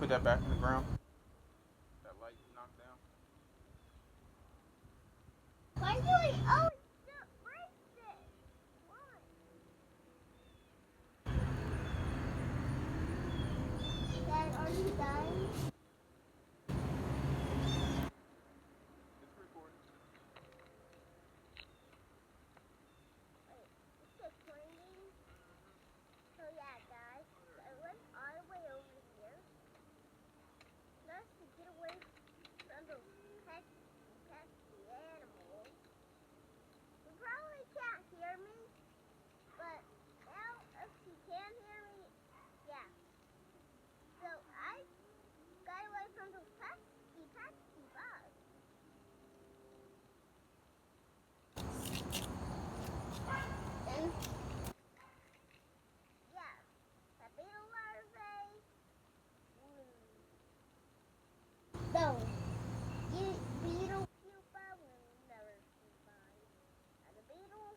put that back in the ground. That light knocked down. Why do I always break this? Why? Dad, are you done? It's recording. Wait, it's just pointing. So yeah, guys, I went all the way over here. Just to get away from those pesky animals. You probably can't hear me, but now if you can hear me, yeah. So I got away from those pesky bugs. And yeah, the beetle larvae. No, beetle pupa will never survive. And the beetle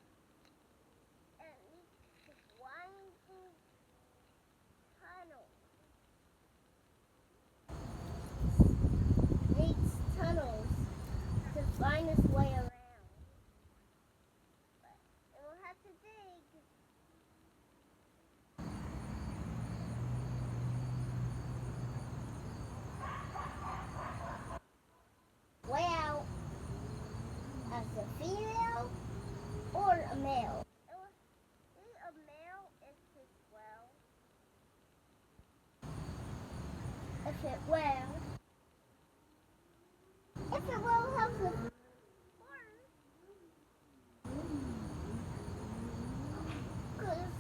needs winding tunnel. Needs tunnels to find its way around. But it will have to dig. Way out as a female or a male. It will be a male if it well. If it will. If it will help the horn. Because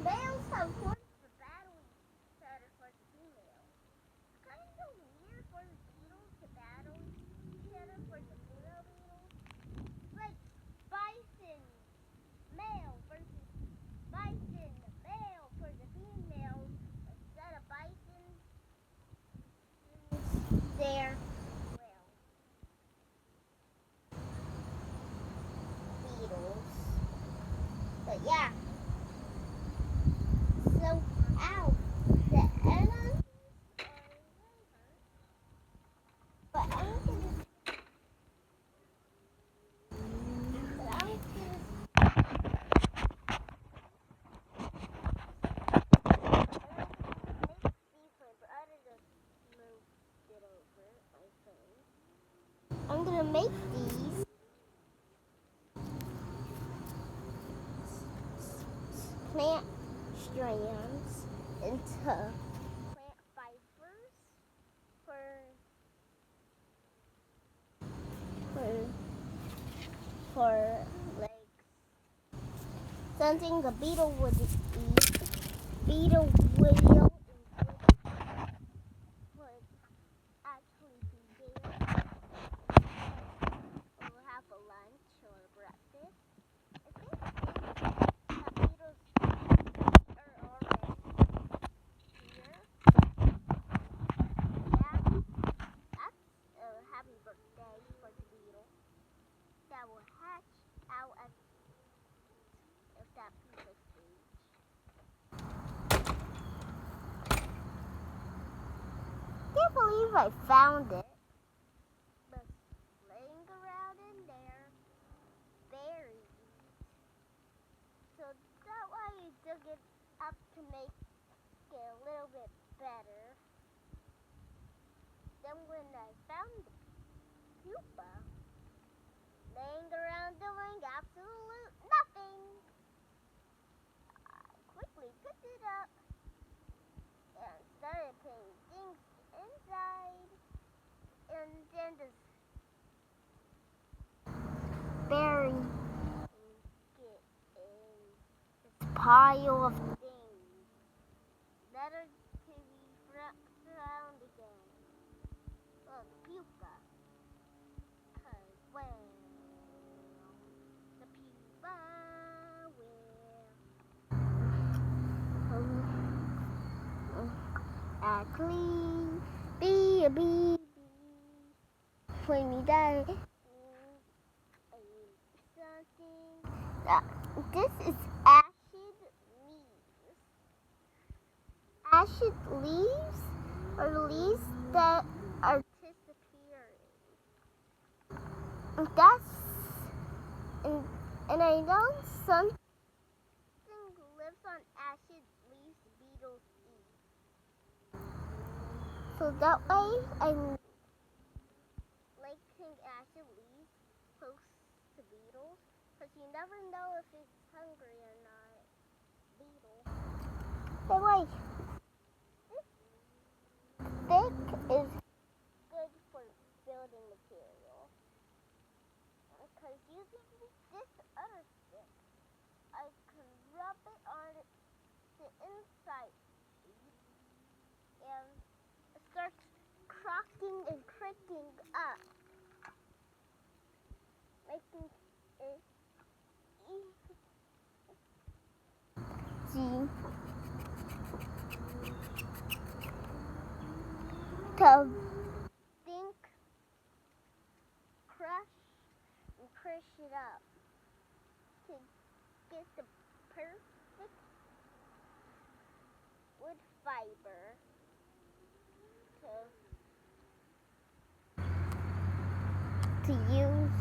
males have horns for battling each other for the female. It's kind of weird for the beetles to battle each other for the female beetles. Like bison male versus bison male for the females instead of bison their beetles. But yeah. So ow, the enemies are labor. But I'm gonna I'm gonna make these plant strands into plant fibers for for like something a beetle would eat. Beetle will would actually be there. We'll have a lunch or a breakfast. I think that beetles are already here. Yeah, that's a happy birthday for the beetle that will hatch out if that pupa stage. Can't believe I found it. But laying around in there, buried. So that why I dug it up to make it a little bit better. Then when I found the pupa, laying around doing absolute nothing, I quickly picked it up and started putting things inside, and then just bury it in this pile of things. Better to be found again. Well, the pupa. Cause well, the pupa will actually be a baby when we die. Something. This is acid leaves. Acid leaves or leaves that are disappearing. And I know something lives on acid leaves beetles eat. So that way I'm liking acid leaves close to beetles, because you never know if it's hungry or not. Beetle. Hey, wait. This stick is good for building material. Because using this other stick, I can rub it on the inside and it starts cracking and cracking up, making it easy to think, crush, and crush it up to get the perfect wood fiber to use.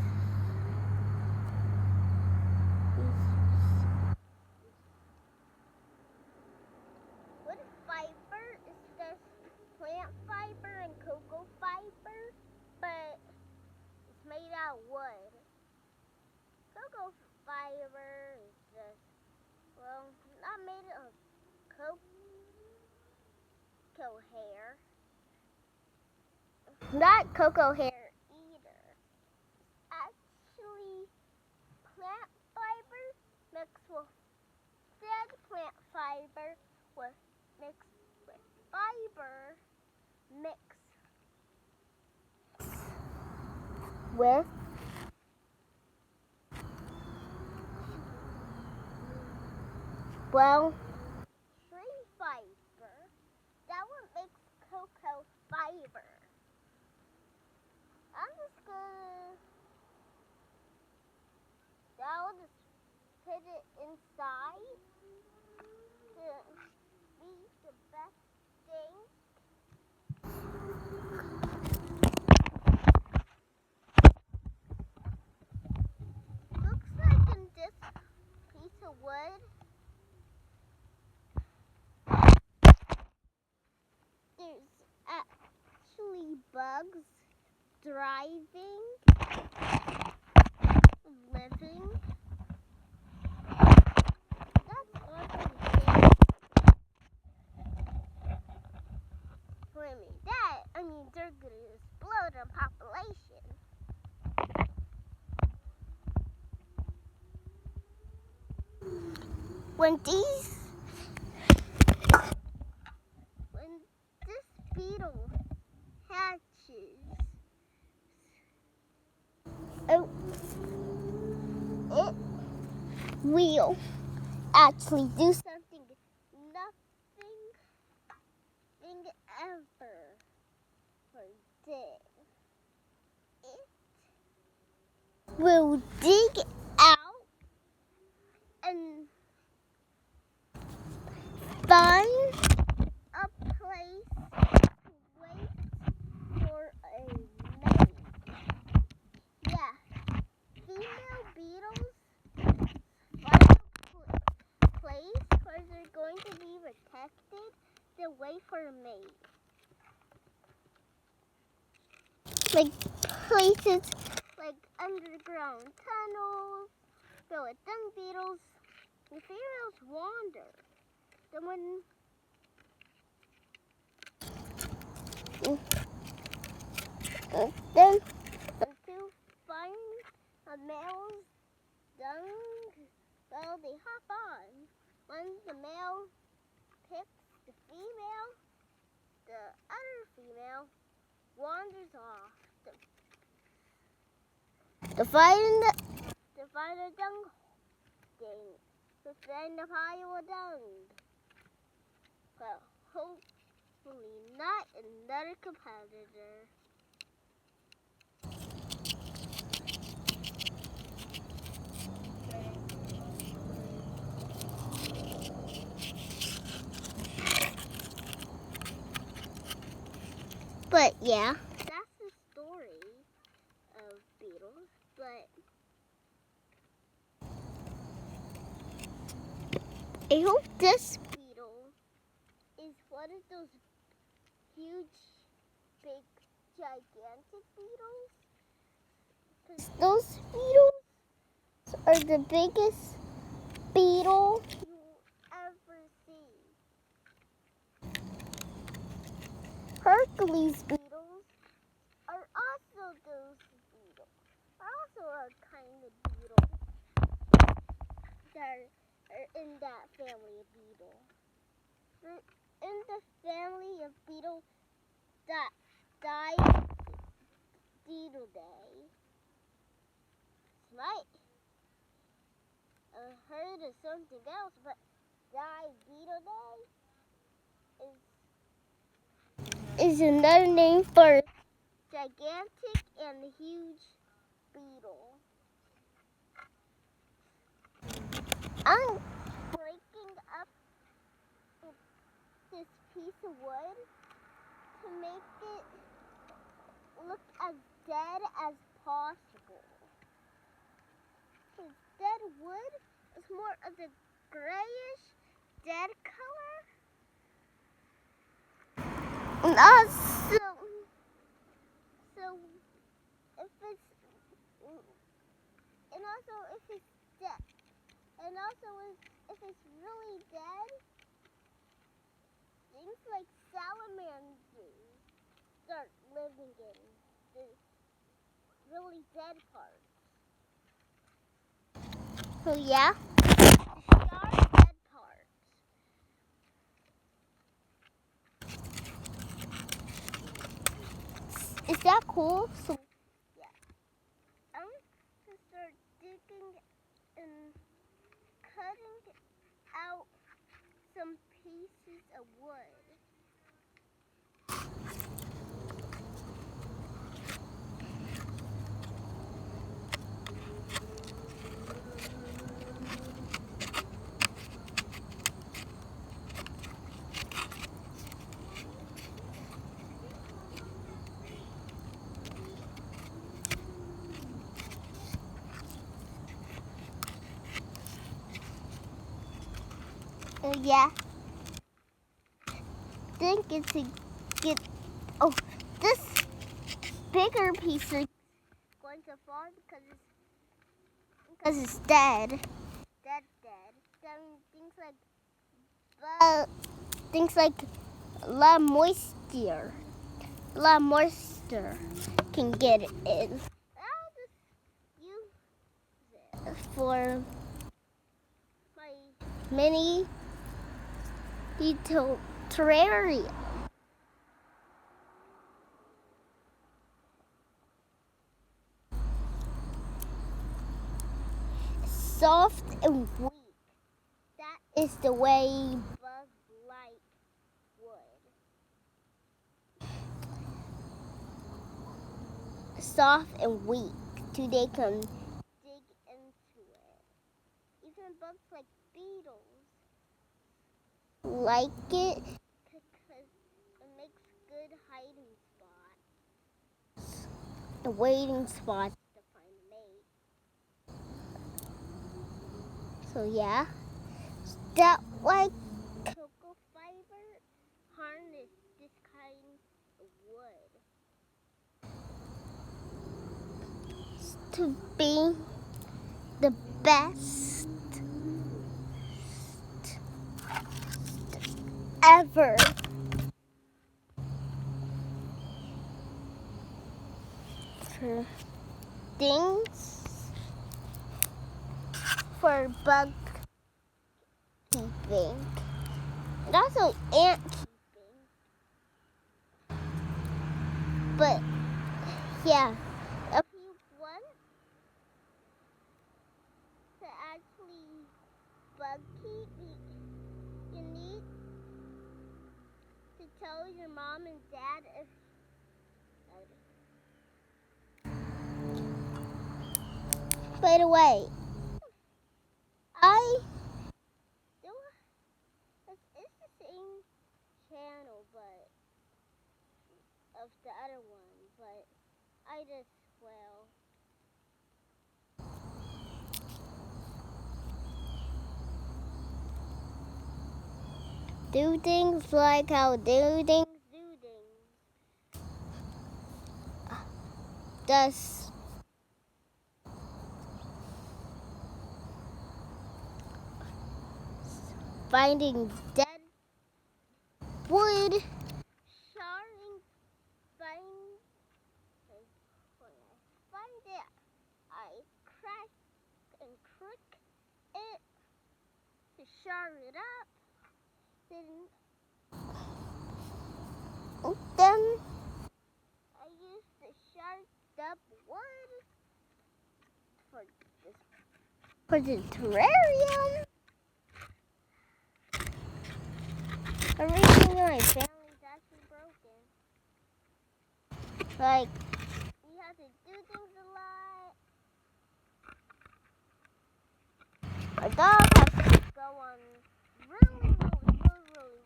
Wood fiber is just plant fiber and cocoa fiber, but it's made out of wood. Cocoa fiber is just, well, not made of cocoa hair. Not cocoa hair either. Actually, plant fiber mixed with dead plant fiber mixed with fiber mixed with tree fiber. That one makes cocoa fiber. I'm just gonna, I'll just put it inside to be the best thing. Looks like in this piece of wood, there's actually bugs driving, living. That's awesome. I mean, they're gonna explode in population. When this beetle hatches, it will actually do something nothing ever did. It will dig out and find a place to wait for a mate. Yeah, female beetles find a place where they're going to be protected to wait for a mate. Like places like underground tunnels filled with dung beetles. The females wander. Then to find a male's dung, well, they hop on. When the male picks the female, the other female wanders off to find a dung thing, to find a pile of dung. Well, hopefully not another competitor. But yeah, that's the story of beetles. But I hope this beetle is one of those huge, big, gigantic beetles. Because those beetles are the biggest beetle you'll ever see. Hercules beetles are also those beetles. Are also a kind of beetle that are in that family of beetle. They're in the family of beetle that died beetle day. Might heard of something else, but died beetle day is another name for gigantic and huge beetle. I'm breaking up this piece of wood to make it look as dead as possible. Because dead wood is more of the grayish, dead color. And also, if it's dead, and also if it's really dead, things like salamanders start living in the really dead parts. So yeah, sharp dead parts. Is that cool? So yeah, I'm gonna start digging and cutting out some pieces of wood. Yeah, think it's a get. Oh, this bigger piece is going to fall because it's dead. Dead. Then things like a lot of moisture. A lot of moisture can get in. I'll just use it for my mini detail terrarium. Soft and weak. That is the way bugs like wood. Soft and weak, so they can dig into it. Even bugs like beetles like it because it makes good hiding spots. The waiting spots to find a mate. So yeah, that like cocoa fiber harness this kind of wood to be the best ever. For things for bug keeping and also ant keeping. But yeah, if you want to actually bug keep, you need to tell your mom and dad if by the way, it's the same channel, but of the other one, but I just will. Do things like how do things. Thus, finding dead wood, find it, I crack and crook it to shard it up, then I use the shard up wood for the terrarium. Everything in my family is actually broken. Like, you have to do things a lot. My dog has to go on really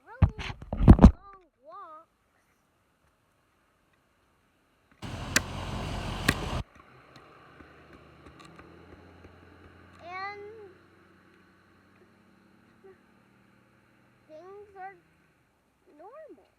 long walks. And things are normal.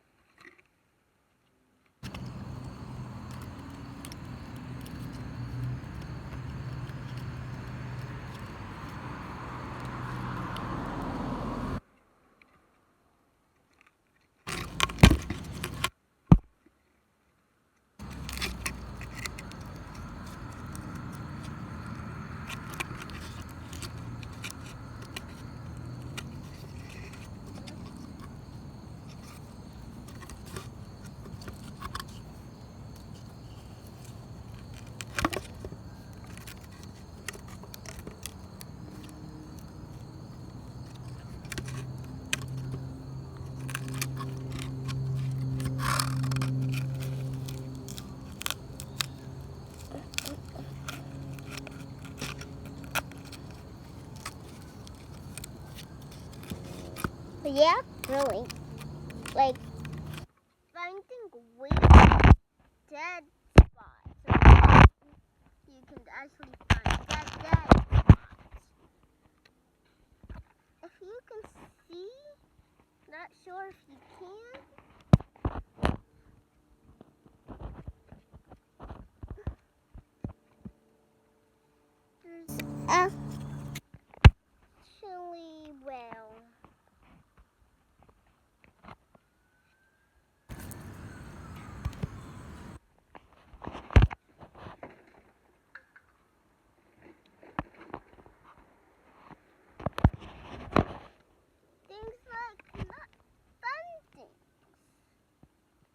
But yeah, really. Like, finding weird dead spots. So you can actually find dead spots. If you can see, not sure if you can. There's actually, well, things like not fun things.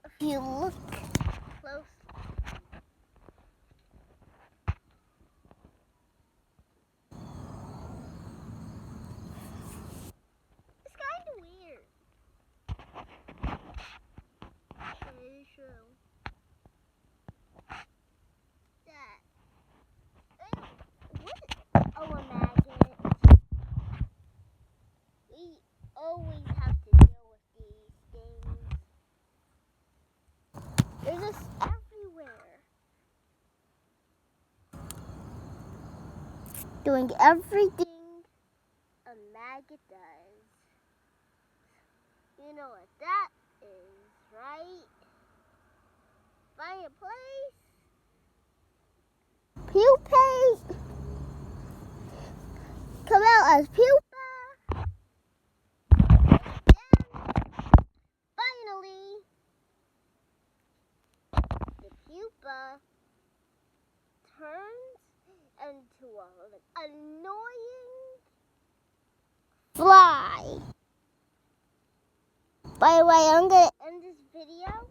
If you look closely. It's kind of weird. It is true. What? Oh, a maggot. We always have to deal with these things. They're just everywhere. Doing everything a maggot does. You know what that is, right? Find a place. Pupa. Come out as pupa. Then, finally, the pupa turns into an annoying fly. By the way, I'm going to end this video.